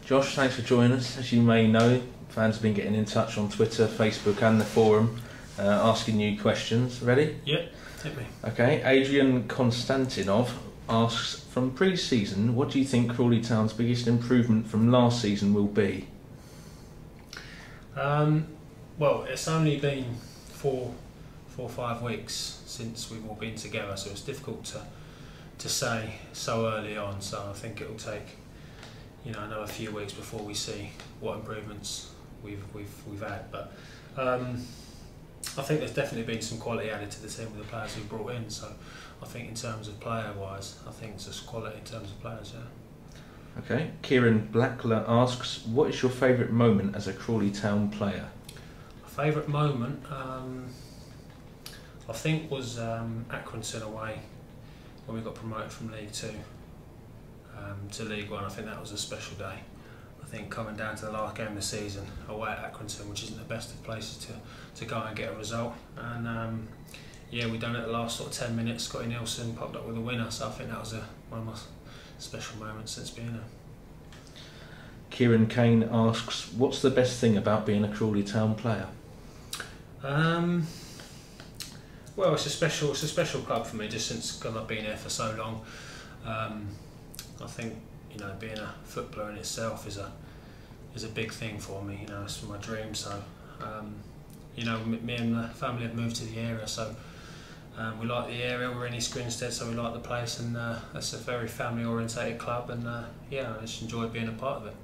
Josh, thanks for joining us. As you may know, fans have been getting in touch on Twitter, Facebook and the forum, asking you questions. Ready? Yep, hit me. Okay, Adrian Konstantinov asks, from pre-season, what do you think Crawley Town's biggest improvement from last season will be? Well, it's only been four or 5 weeks since we've all been together, so it's difficult to say so early on. So I think it will take, another few weeks before we see what improvements we've had. But I think there's definitely been some quality added to the team with the players we've brought in. So I think in terms of player-wise, I think it's just quality in terms of players. Yeah. Okay, Kieran Blackler asks, what is your favourite moment as a Crawley Town player? My favourite moment, I think, was Accrington away when we got promoted from League 2 to League 1. I think that was a special day. I think coming down to the last game of the season away at Accrington, which isn't the best of places to go and get a result, and we done it the last sort of 10 minutes. Scotty Nielsen popped up with a winner, so I think that was one of my special moments since being here. Kieran Kane asks, what's the best thing about being a Crawley Town player? Well, it's a special club for me, just because I've been here for so long. I think being a footballer in itself is a big thing for me. It's my dream. So me and the family have moved to the area, so we like the area. We're in East Grinstead, so we like the place, and it's a very family orientated club, and I just enjoy being a part of it.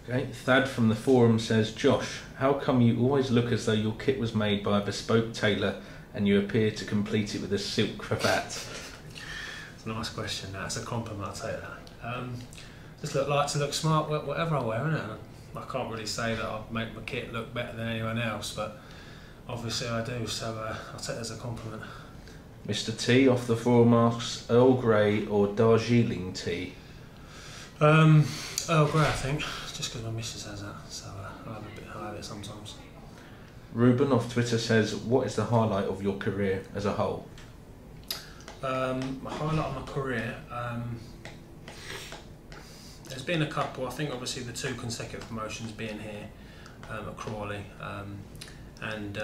Okay, Thad from the forum says, Josh, how come you always look as though your kit was made by a bespoke tailor and you appear to complete it with a silk cravat? It's a nice question. That's a compliment, I'll take that. Just like to look smart whatever I wear, innit? I can't really say that I make my kit look better than anyone else, but obviously I do, so I'll take that as a compliment. Mr. T off the forum asks, Earl Grey or Darjeeling tea? Earl Grey, I think, just because my missus has that, so I have it sometimes. Ruben off Twitter says, what is the highlight of your career as a whole? My highlight of my career, there's been a couple. I think obviously the 2 consecutive promotions being here at Crawley, and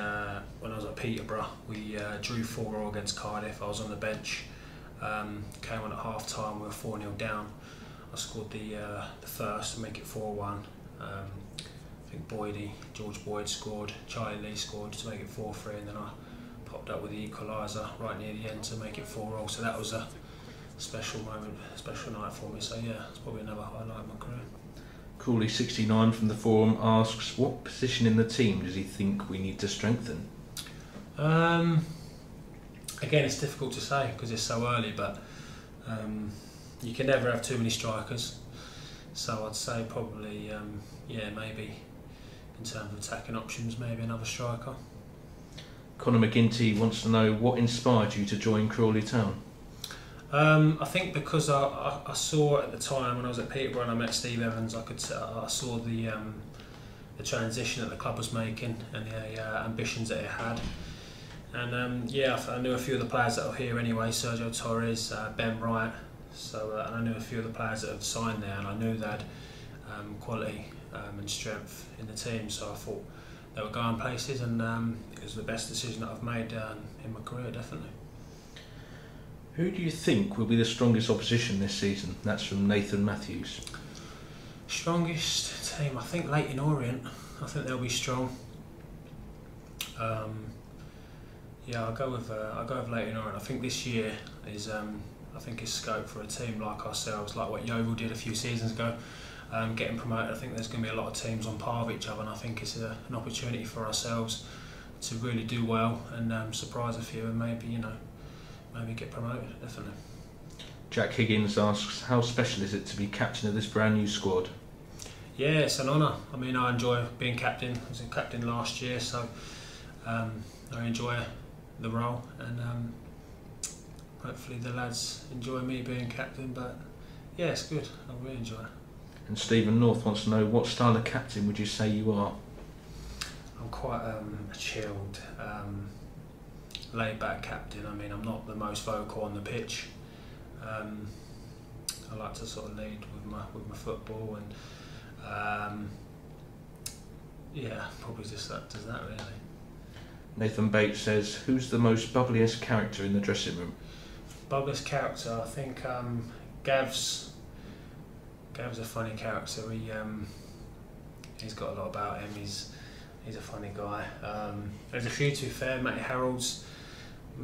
when I was at Peterborough we drew 4-4 against Cardiff. I was on the bench, came on at half time, we were 4-0 down. I scored the first to make it 4-1. I think George Boyd scored, Charlie Lee scored to make it 4-3, and then I popped up with the equaliser right near the end to make it 4-4. So that was a special moment, a special night for me. So yeah, it's probably another highlight of my career. Crawley69 from the forum asks, what position in the team does he think we need to strengthen? Again, it's difficult to say because it's so early, but you can never have too many strikers. So I'd say probably, maybe in terms of attacking options, maybe another striker. Conor McGinty wants to know, what inspired you to join Crawley Town? I think because I saw at the time when I was at Peterborough and I met Steve Evans, I saw the transition that the club was making and the ambitions that it had. And I knew a few of the players that are here anyway, Sergio Torres, Ben Wright, and I knew a few of the players that have signed there, and I knew they had quality and strength in the team, so I thought they were going places, and it was the best decision that I've made in my career, definitely. Who do you think will be the strongest opposition this season? That's from Nathan Matthews. Strongest team, I think Leyton Orient. I think they'll be strong. I'll go with Leyton Orient. I think this year is scope for a team like ourselves, like what Yeovil did a few seasons ago, getting promoted. I think there's going to be a lot of teams on par with each other, and I think it's an opportunity for ourselves to really do well and surprise a few, and maybe get promoted, definitely. Jack Higgins asks, how special is it to be captain of this brand new squad? Yeah, it's an honour. I mean, I enjoy being captain. I was a captain last year, so I enjoy the role, and hopefully the lads enjoy me being captain. But yeah, it's good. I really enjoy it. And Stephen North wants to know, what style of captain would you say you are? I'm quite a chilled, laid-back captain. I mean, I'm not the most vocal on the pitch. I like to sort of lead with my football, and Yeah, probably just that. Does that really? Nathan Bates says, who's the most bubbliest character in the dressing room? Bubbliest character, I think Gav's a funny character. He's got a lot about him. He's a funny guy. There's a few, to be fair. Matty Harold's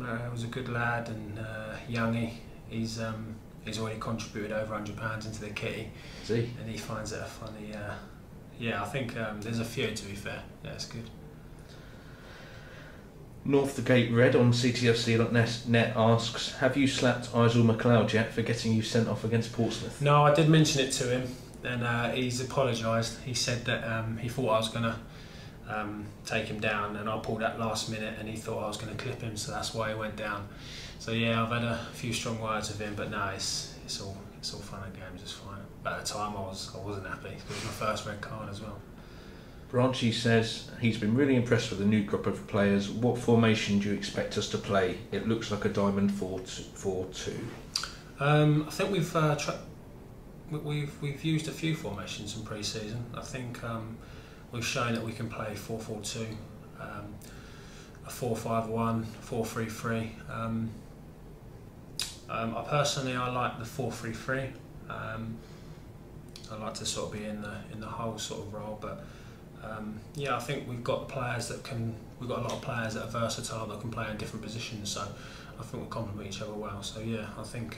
a good lad, and Youngie. He's already contributed over £100 into the kitty. See? And he finds it a funny. Yeah, I think there's a few, to be fair. Yeah, it's good. North the Gate Red on CTFC.net asks, have you slapped Isel McLeod yet for getting you sent off against Portsmouth? No, I did mention it to him, and he's apologised. He said that he thought I was going to take him down, and I pulled that last minute, and he thought I was going to clip him, so that's why he went down. So yeah, I've had a few strong words with him, but no, it's all fun and games. It's fine. But at the time, I wasn't happy. It was my first red card as well. Branchy says he's been really impressed with the new crop of players. What formation do you expect us to play? It looks like a diamond 4-2. I think we've used a few formations in pre-season. I think we've shown that we can play 4-4-2, a 4-5-1, 4-3-3. I like the 4-3-3. I like to sort of be in the whole sort of role, but yeah, I think we've got players that can. We've got a lot of players that are versatile that can play in different positions. So I think we'll complement each other well. So yeah, I think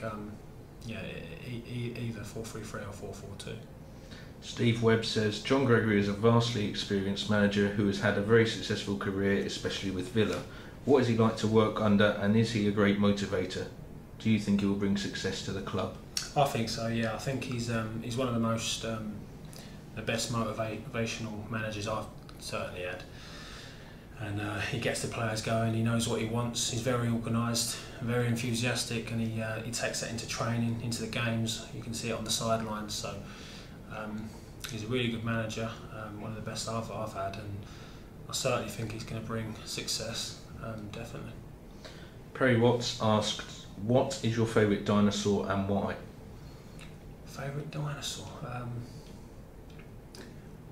either 4-3-3 or 4-4-2. Steve Webb says John Gregory is a vastly experienced manager who has had a very successful career, especially with Villa. What is he like to work under, and is he a great motivator? Do you think he will bring success to the club? I think so. Yeah, I think he's one of the best motivational managers I've certainly had, and he gets the players going. He knows what he wants. He's very organised, very enthusiastic, and he takes that into training, into the games. You can see it on the sidelines. So he's a really good manager, one of the best I've had, and I certainly think he's going to bring success. Definitely. Perry Watts asked, what is your favourite dinosaur and why? Favourite dinosaur?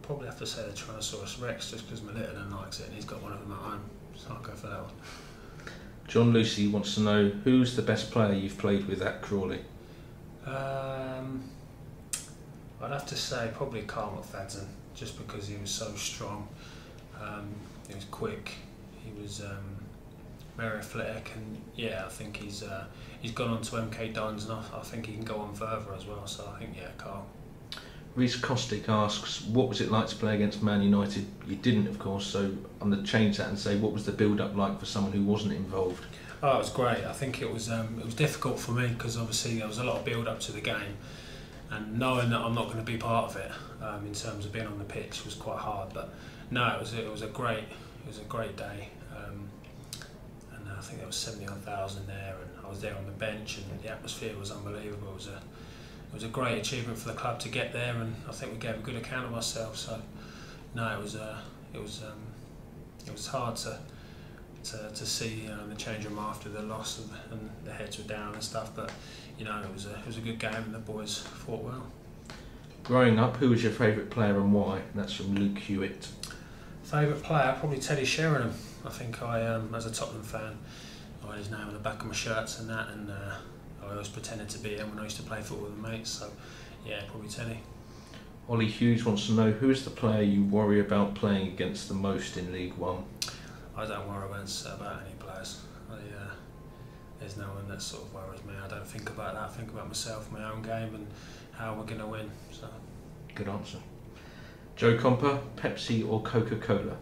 Probably have to say the Tyrannosaurus Rex, just because my little one likes it and he's got one of them at home, so I'll go for that one. John Lucy wants to know, who's the best player you've played with at Crawley? I'd have to say probably Carl McFadden, just because he was so strong. He was quick, he was very athletic, and yeah, I think he's gone on to MK Dons, and I think he can go on further as well, so I think, yeah, Carl. Reece Costick asks, what was it like to play against Man United? You didn't, of course, so I'm going to change that and say, what was the build-up like for someone who wasn't involved? Oh, it was great. I think it was difficult for me, because obviously there was a lot of build-up to the game, and knowing that I'm not going to be part of it in terms of being on the pitch was quite hard. But no, it was a great day, and I think there was 70,000 there, and I was there on the bench, and the atmosphere was unbelievable. It was a great achievement for the club to get there, and I think we gave a good account of ourselves. So no, it was hard to see the change room after the loss, and the heads were down and stuff. But you know, it was a good game, and the boys fought well. Growing up, who was your favourite player and why? That's from Luke Hewitt. Favourite player, probably Teddy Sheringham. I think as a Tottenham fan, I had his name on the back of my shirts and that, and I always pretended to be him when I used to play football with mates. So yeah, probably Teddy. Ollie Hughes wants to know, who is the player you worry about playing against the most in League One? I don't worry about any players. There's no one that sort of worries me. I don't think about that. I think about myself, my own game, and how we're going to win. So. Good answer. Joe Comper, Pepsi or Coca-Cola?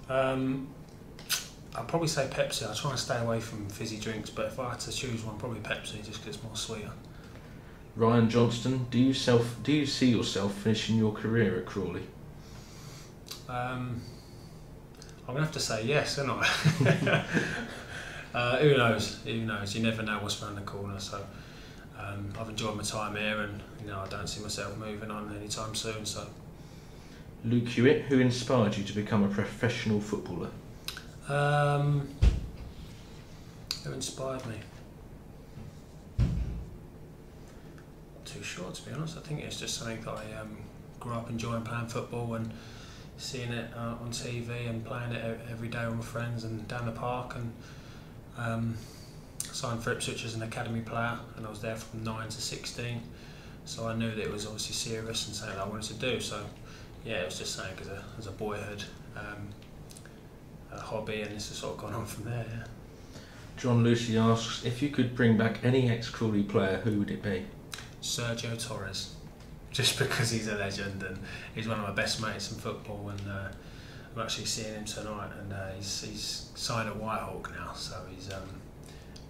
I'd probably say Pepsi. I try and stay away from fizzy drinks, but if I had to choose one, probably Pepsi, just because it's more sweeter. Ryan Johnston, do you see yourself finishing your career at Crawley? I'm going to have to say yes, aren't I? Who knows? Who knows? You never know what's around the corner. So I've enjoyed my time here, and I don't see myself moving on anytime soon. So. Luke Hewitt, who inspired you to become a professional footballer? Who inspired me? Not too sure, to be honest. I think it's just something that I grew up enjoying playing football and seeing it on TV and playing it every day with my friends and down the park, and signed for Ipswich as an academy player, and I was there from 9 to 16, so I knew that it was obviously serious and something that I wanted to do. So yeah, it was just something as a boyhood a hobby, and this has sort of gone on from there. Yeah. John Lucy asks, if you could bring back any ex-Crawley player, who would it be? Sergio Torres, just because he's a legend and he's one of my best mates in football, and I'm actually seeing him tonight, and he's signed a Whitehawk now, so he's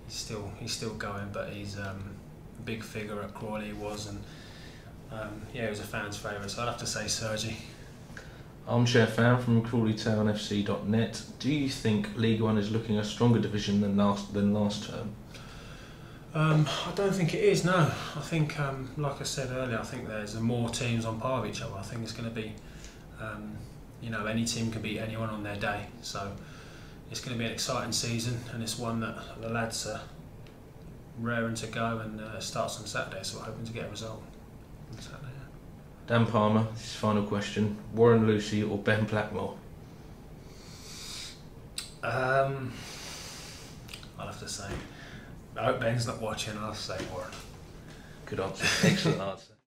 still going, but he's a big figure at Crawley, he was, and yeah, he was a fan's favourite, so I'd have to say Sergi. Armchair fan from CrawleyTownFC.net. Do you think League One is looking a stronger division than last term? I don't think it is, no. I think, like I said earlier, I think there's more teams on par with each other. I think it's going to be, you know, any team can beat anyone on their day. So it's going to be an exciting season, and it's one that the lads are raring to go, and it starts on Saturday, so we're hoping to get a result on Saturday. Dan Palmer, this is final question. Warren Lucy or Ben Blackmore? I'll have to say, I hope Ben's not watching, I'll say Warren. Good answer. Excellent answer.